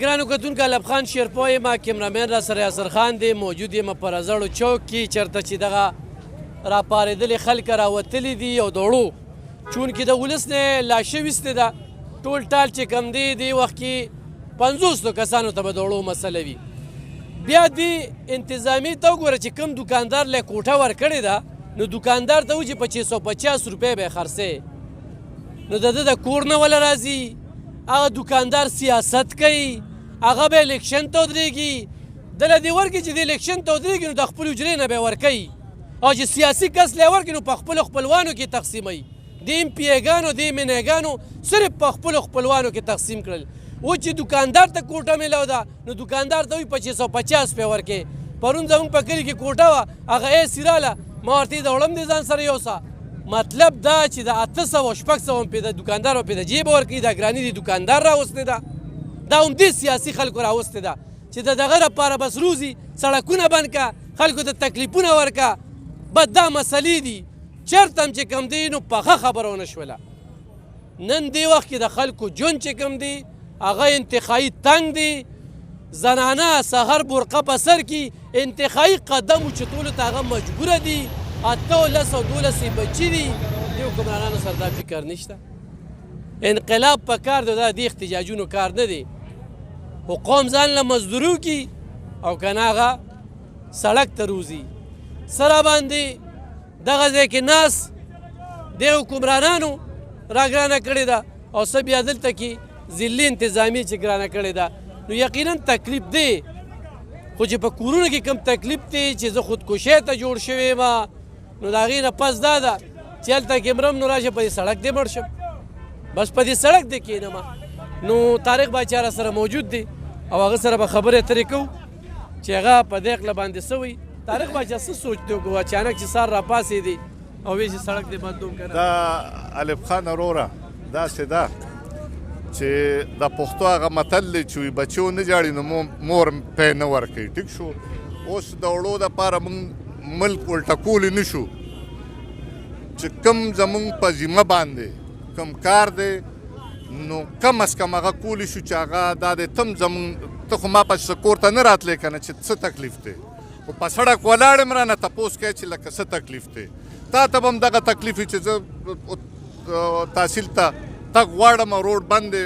ګرانو کتونکو الب خان شیرپو یم کیمرامین را سره یاسر خان دی موجود یم په رزړو چوک کې چېرته چې دغه راپارېدلي خلک راوتلي دي او دوړو چونکې د ولس نه لاشه ویستې ده ټول ټال چې کم دی دې وخت کې 50 کسانو ته به دوړو مسله وي بیا دې انتظامي ته وګوره چې کوم دوکاندار له کوټه ورکړې ده نو دوکاندار ته و چې 2550 روپۍ به یې خرڅې نو د ده د کور نه وله راځي هغه دوکاندار سیاست کوي هغه به الیکشن ته ودرېږي دله دې ورکړي چې د الیکشن ته ودرېږي نو د خپلو حجرې نه به یې ورکوي او چې سیاسي کس لی ورکړي نو په خپلو خپلوانو کې تقسیموي د ایم پی ایګانو د منیګانو صرف په خپلو خپلوانو کې تقسیم کړل و چې دوکاندار ته کوټه میلاو ده نو دوکاندار ته وایي 2550 روپۍ ورکړې پرون زموږ په کلي کې کوټه وه هغه ایسي راله ما ورته یې د وړم دې ځان سره یوسه مطلب دا چې د 800 شپږ سوه پې د دوکاندار او پې د جیبه ورکوي دا ګراني د دوکاندار راوستې ده دا همدې سیاسي خلکو راوستې ده چې د دغه لپاره بس روزي سړکونه بند که خلکو ته تکلیفونه ورکه بس دا مسلې دي چېرته هم چې کوم دی نو پخه خبره ونه شوله نن دې وخت کې د خلکو ژوند چې کوم دی هغه انتخایي تنګ دی زنانه سهر برقه په سر کې انتخایي قدم اوچتولو ته هغه مجبوره دي 8 او 12 بچي دي دې حکمرانانو سره دا فکر نشته انقلاب په کار دی دا د احتجاجونو کار نه دی خو قوم ځان له مزدوري وکړي او که نه هغه سړک ته روزي سره باندې دغه ځای کې ناس دې حکمرانانو راګرانه کړې ده او څه بیا دلته کې ذلي انتظامي چې ګرانه کړې ده نو یقینا تکلیف دی خو چې په کورونو کې کم تکلیف دی چې زه خودکشۍ ته جوړ شوی یم نو د هغې نه پس دا ده چې هلته کې مرم نو راشه په دې سړک دې مړ شم بس په دې سړک دې کښېنم نو طارق باچا را سره موجود دی او هغه سره به خبرې اترې کوو چې هغه په دې اقله باندې څه وایي طارق باچا څه سوچ دی وکړو اچانک چې سار راپاسېدې او وایي چې سړک دې بندوم که نه دا الف خان وروره داسې ده چې د پښتو هغه متل دی چې وایي بچو نه جاړي نو مور پی نه ورکوي ټیک شو اوس د وړو دپاره موږ ملک الټه کولی نه شو چې کم زموږ په ذمه باندې کم کار دی نو کم از کم هغه کولی شو چې هغه دا دی تم زموږ ته خو ما پسې کور ته نه راتلی که نه چې څه تکلیف دی خو په سړک ولاړ یم رانه تپوس کوې چې لکه څه تکلیف دی تا ته به هم دغه تکلیف وي چې زه تحصیل ته تګ غواړم او روډ بند دی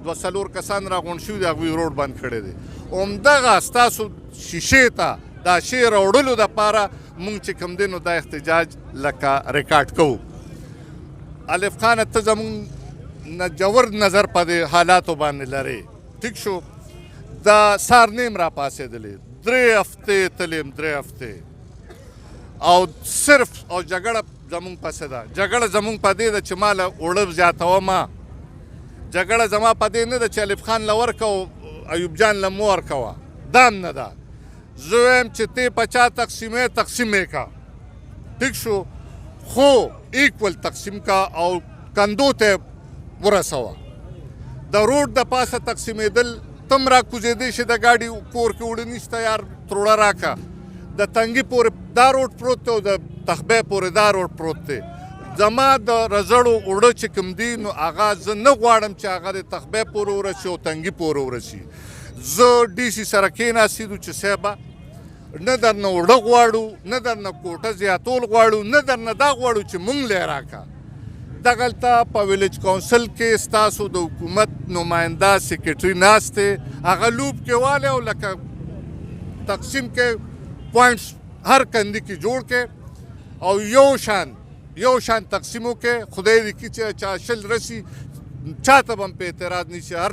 2-4 کسان راغونډ شوي دي هغوی روډ بند کړی دی همدغه ستاسو شیشې ته دا شی راوړلو دپاره مونږ چې کوم دی نو دا احتجاج لکه ریکارډ کوو الف خانه ته زمونږ نه جوړ نظر په دې حالاتو باندې لرې ټیک شو دا سار نیم راپاسېدلې 3 هفتې تلیم 3 هفتې او صرف او جګړه زمونږ پسې ده جګړه زمونږ په دې ده چې ما له اوړه زیاتومه جګړه زما په دې نه ده چې الف خان له ورکه او ایوب جان له مو ورکوه دا هم نه ده زه وایم چې تی په چا تقسیمې تقسیم یې که ټیک شو خو ایکول تقسیم کا او کندو ته ورسوه د روډ د پاسه تقسیمېدل تم را کوزېدی شي د ګاډي کور کې اوړه نشته یار تروړه راکه د تنګي پورې دا روډ پروت دی او د تخبې پورې دا روډ پروت دی زما د رزړو اوړه چې کوم دي نو هغه زه نه غواړم چې هغه د تخبې پورې ورسي او تنګي پورې ورسي زه ډي سي سره کېناستېدو چې صاحبه نه درنه اوړه غواړو نه درنه کوټه زیاتول غواړو نه درنه دا غواړو چې مونږ لی راکه دغلته په ویلیج کونسل کې ستاسو د حکومت نماینده سیکرټري ناست دی هغه لوب کې والی او لکه تقسیم کې پوینټس هر کندي کې جوړ کې او یو شان تقسیم وکړي خدای دې کړي چې چا شل رسي چاته به هم په اعتراض نه شي هر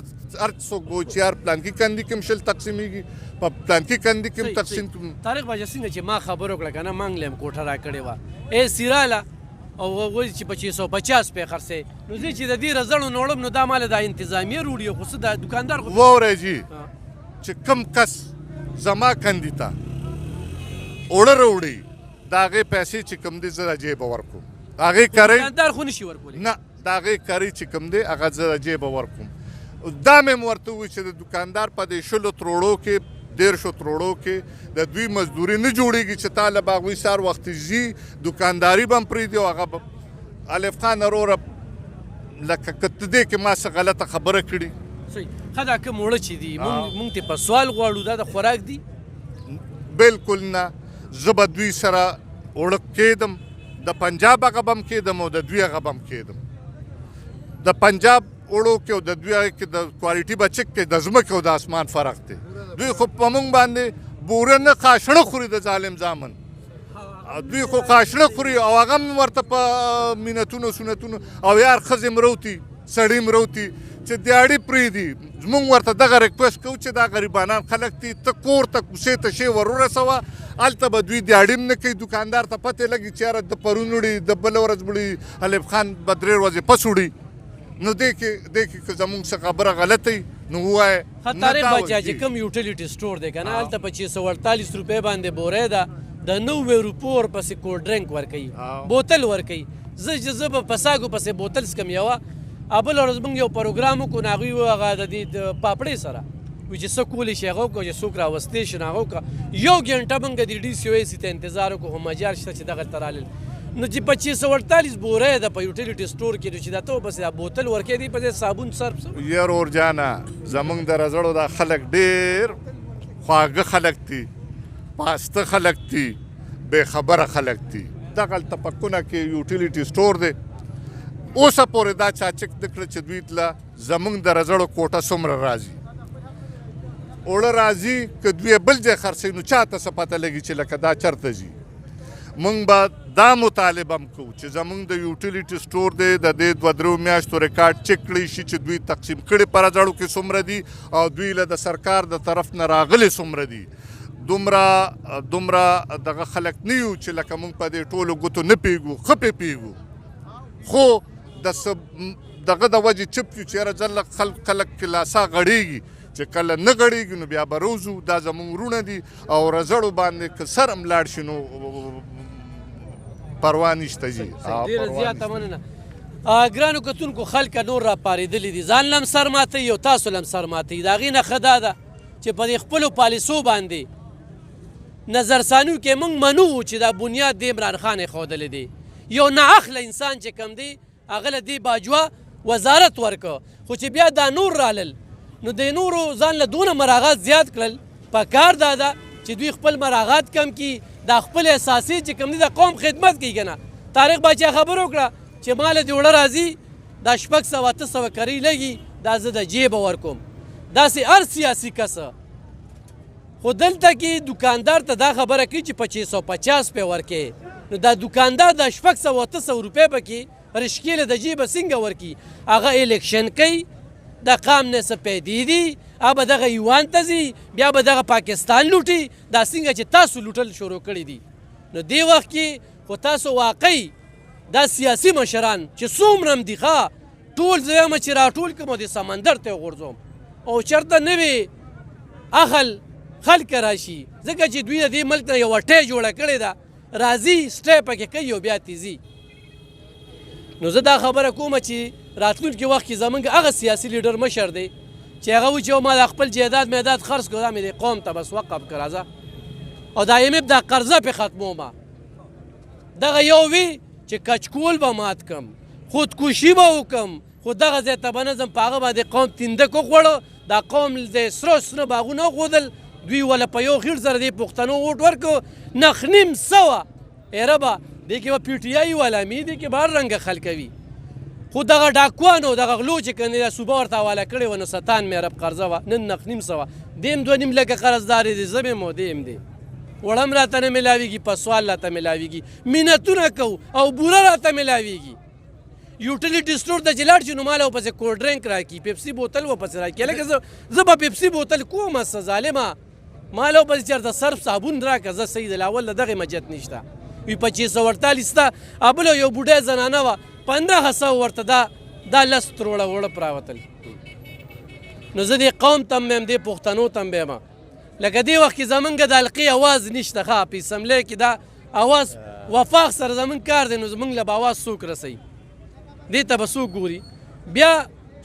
څوک به چې هر پلانکي کندي کې هم شل تقسیمېږي په پلانکي کندي کې هم تقسیم طارق باچا څنګه چې ما خبر وکړه که نه ما هم کوټه راکړې وه ایسي راله او وایي چې 2550 روپۍ خرڅوي نو زه چې د دې رزړو نه وړم نو دا ماله دا انتظامیه روړي خو څه دا دوکاندار واورئ جي چې کوم کس زما کندي ته اوړه راوړي د هغې پیسې چې کوم دی زه د جیبه ورکوم هغې کرۍ دوکاندار خو نشي ورکولی نه د هغې کرۍ چې کوم دی هغه زه د جیبه ورکوم دا مې هم ورته ووایي چې د دوکاندار په دې 10 تروړو کې 150 تروړو کې د دوی مزدوري نه جوړېږي چې تا له به هغوی سهار وختې ځي دوکانداري به هم پرېږدي او هغه به الف خان وروره لکه که ته دې کې ما څه غلطه خبره کړي ښه دا کوم اوړه چې دي مونږ ته په سوال غواړو دا د خوراک دي بالکل نه زه به دوی سره اوړه کېدم د پنجاب هغه به هم کېدم او د دوی هغه به هم کېدم د پنجاب اوړو کې او د دوی هغه کې د کوالټي به چک کې د ځمکې او د اسمان فرق دی دوی خو په موږ باندې بوره نه قاشړه خوري د ظالم زامن دوی خو قاشړه خوري او هغه هم ورته په مینتونو سنتونو او یار ښځې مروتي سړي مروتي چې دیاړي پرېږدي زموږ ورته دغه ریکویسټ کوو چې دا غریبانان خلک دي ته کور ته کوڅې ته شی ور ورسوه هلته به دوی دیاړي هم نه کوي دوکاندار ته پتې لګي چې یاره د پرون وړي د بله ورځ وړي حلیب خان به 3 ورځې پس وړي نو دې کې که زموږ څه خبره غلطه وي نو ووایه طارق باچا چې کوم یوټیلیټي سټور دی که نه هلته په 648 روپۍ باندې بورۍ ده د 90 روپو ورپسې کولډ ډرنک ورکوي بوتل ورکوي زه به په ساګو پسې بوتل څکم یوه بله ورځ موږ یو پروګرام وکړو نو هغوی هغه د دې پاپړۍ سره وایي چې څه کولی شي هغه وکړو چې څوک راوستی شي نو هغه وکړه یو ګنټه موږ د ډي سی او اې سي ته انتظار وکړو خو مجال شته چې دغلته رالل نو چې په 648 بورۍ ده په یوټیلیټي سټور کې چې دا ته بس دا بوتل ورکوي دی په ځای صابون صرف یار اورجانه زموږ د رزړو دا خلک ډېر خواږه خلک دي پاسته خلک دي بېخبره خلک دي دغلته په کونه کې یوټیلیټي سټور دی اوسه پورې دا چا چک نه کړه چې دوی ته زموږ د رزړو کوټه څومره راځي اوړه راځي که دوی بل ځای خرڅوي نو چاته څه پته لګي چې لکه دا چېرته ځي موږ به دا مطالبه هم کوو چې زموږ د یوټیلیټي سټور دی د دې 2-3 میاشتو ریکارډ چک کړی شي چې دوی تقسیم کړي په رزړو کې څومره دي او دوی له د سرکار د طرف نه راغلي څومره دي دومره دغه خلک نه یو چې لکه موږ په دې ټولو ګوتو نه پوهېږو ښه پرې پوهېږو خو دغه د وجې چپ یو چې یاره ځل خلک کې لاسا غړېږي چې کله نه غړېږي نو بیا به روزو دا زموږ وروڼه دي او رزړو باندې که سر هم لاړ شي نو پروا نشته جي ډېره زیاته مننه ګرانو کتونکو خلکه نور راپارېدلي دي ځان له هم سر ماتوي او تاسو له هم سر ماتوي د هغې نه ښه دا ده چې په دې خپلو پالیسو باندې نظرثانیو کې موږ منو چې دا بنیاد د عمران خان ایښودلی دی یو نااخله انسان چې کوم دی هغه له دې باجوه وزارت ورکه خو چې بیا دا نور رالل نو د نورو ځان له دونه مراغات زیات کړل په کار دا ده چې دوی خپل مراغات کم کړي دا خپل اساسي چې کوم دی د قوم خدمت کوي که نه طارق باچا خبره وکړه چې ما له دې اوړه راځي دا 600-800 کرۍ لګي دا زه د جیبه ورکوم داسې هر سیاسي کسه خو دلته کې دوکاندار ته دا خبره کوي چې په 650 روپۍ ورکوي نو دا دوکاندار د 600-800 روپۍ پکې رشکې له د جیبه څنګه ورکي هغه الیکشن کوي د قام نه څه پیدې دي به دغه ایوان ته ځي بیا به دغه پاکستان لوټي دا څنګه چې تاسو لوټل شروع کړي دي نو دې وخت کې خو تاسو واقعي دا سیاسي مشران چې څومره هم دي ښه ټول زه یم چې راټول کړم او د سمندر ته یې غورځوم او چېرته نوې اخل خلک راشي ځکه چې دوی د دې ملک نه یوه ټۍ جوړه کړې ده راځي سټی پکې کوي او بیا تیزي نو زه دا خبره کومه چې راتلونکي وخت کې زموږ هغه سیاسي لیډر مشر دی چې هغه وایي چې ما د خپل جایداد میداد خرڅ کړو دا مې د قوم ته بس وقف کړه راځه او د IMF دا قرضه پې ختمومه دغه یو وي چې کچکول به مات کم خودکشي به وکم خو دغه ځای ته به نه ځم په هغه باندې قوم تندک وخوړو دا قوم د سرو سره باغونه وښودل دوی وله په یو خېټ سره دې پښتنو ووټ ورکړو 9.5 ایربه دې کې به PTI والا مې دې کې بهر رنګه خلکوي خو دغه ډاکوانو دغه غلو چې کنه دا صوبه ورته حواله کړې وه نو 17 میرب قرضه وه نن 9.5 دیم 2.5 لکه قرضدارې دي زه مې مو دیم دی وړم راته نه میلاویږي په سوال راته میلاویږي مینتونه کوو او بوره راته میلاویږي یوټیلیټي سټور ته چې لاړ شي نو ماله ورپسې کولډ ډرنک راکړي پیپسي بوتل ورپسې راکړي لکه زه به پیپسي بوتل کوم څه ظالمه ماله ورپسې چېرته صرف صابون راکړه زه صحیح د اول د دغې مجت نشته وي 648 ته بله یو بوډۍ زنانه وه 1500 ورته دا 10 تروړه وړه پراوتل نو زه دې قوم ته هم یم دې پښتنو ته هم یم لکه دې وخت کې زمونږ د حلقې اواز نشته ښه په اسمبلی کې دا اواز وفاق سره زمونږ کار دی نو زمونږ له به اواز څوک رسوي دې ته به څوک ګوري بیا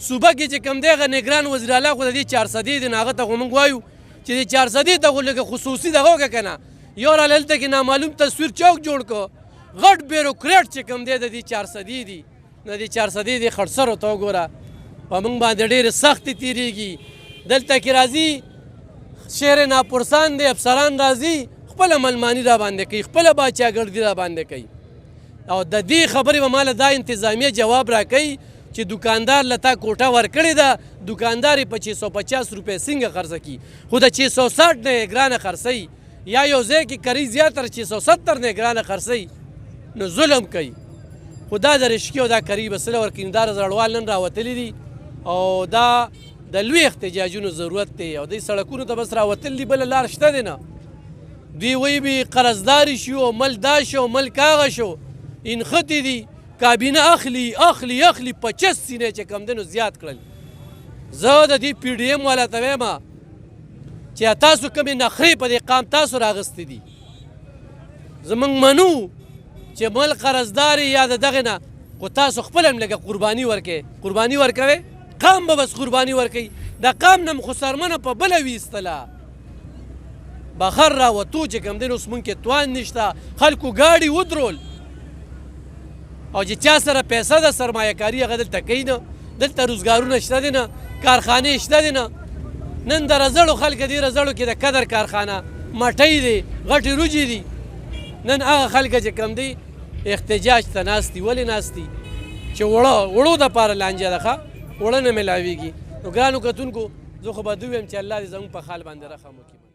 صوبه کې چې کوم دی هغه نګران وزیر اعلی خو د دې 400 دی نو هغه ته خو موږ وایو چې د 400 ته خو لږه خصوصي دغه وکړه که نه یو راله هلته کې نامعلوم تصویر چوک جوړ کړو غټ بیروکریټ چې کوم دی د دې 400 دي نو د 400 دې خړسرو ته وګوره په موږ باندې ډېرې سختې تېرېږي دلته کې راځي شهر ناپرسان دی افسران راځي خپله ملماني را باندې کوي خپله باچاګردي را باندې کوي او د دې خبرې به ماله دا انتظامیه جواب راکوي چې دکاندار له تا کوټه ورکړې ده دکاندار یې په 650 روپۍ څنګه خرڅه کي خو د 660 نه یې ګرانه خرڅوي یا یو ځای کې کری زیاتر 670 نه یې ګرانه خرڅوي نو ظلم کوي خو دا د رشکي او دا کری به سله ورکوي نو دا زړوال نن راوتلي دي او دا د لوی احتجاجونو ضرورت دی او دوی سړکونو ته بس راوتل دي بله لار شته دی نه دوی وایي بي قرضداري شو مل دا شو مل کاغه شو انخطې دي کابینه اخلي 50 سینې چې کم دی نو زیات کړل زه د دې پی ډي ایم والا ته وایم چې تاسو کومې نخرې په دې قام تاسو راغستې دي زموږ منو چې مل قرضدار یا د دغې نه خو تاسو خپله هم لږه قرباني ورکوئ قام به بس قرباني ورکوي د قام نه م خو سرمنه په بله ویستله بخر راوتو چې کوم دی نو اوس مونږ کې توان نشته خلکو ګاډي ودرول او چې چا سره پیسه ده سرمایه کاري هغه دلته کوي نه دلته روزګارونه شته دي نه کارخانې شته دي نه نن د رزړو خلک دي رزړو کې د قدر کارخانه مټۍ دی غټې روجې دي نن هغه خلک چې کوم دی احتجاج ته ناست دي ولې ناست دي چې وړو دپاره لانجه ده ښه وړه نه میلاویږي نو ګرانو کتونکو زه خو به دوی یم چې الله دې زموږ په حال باندې رحم وکړي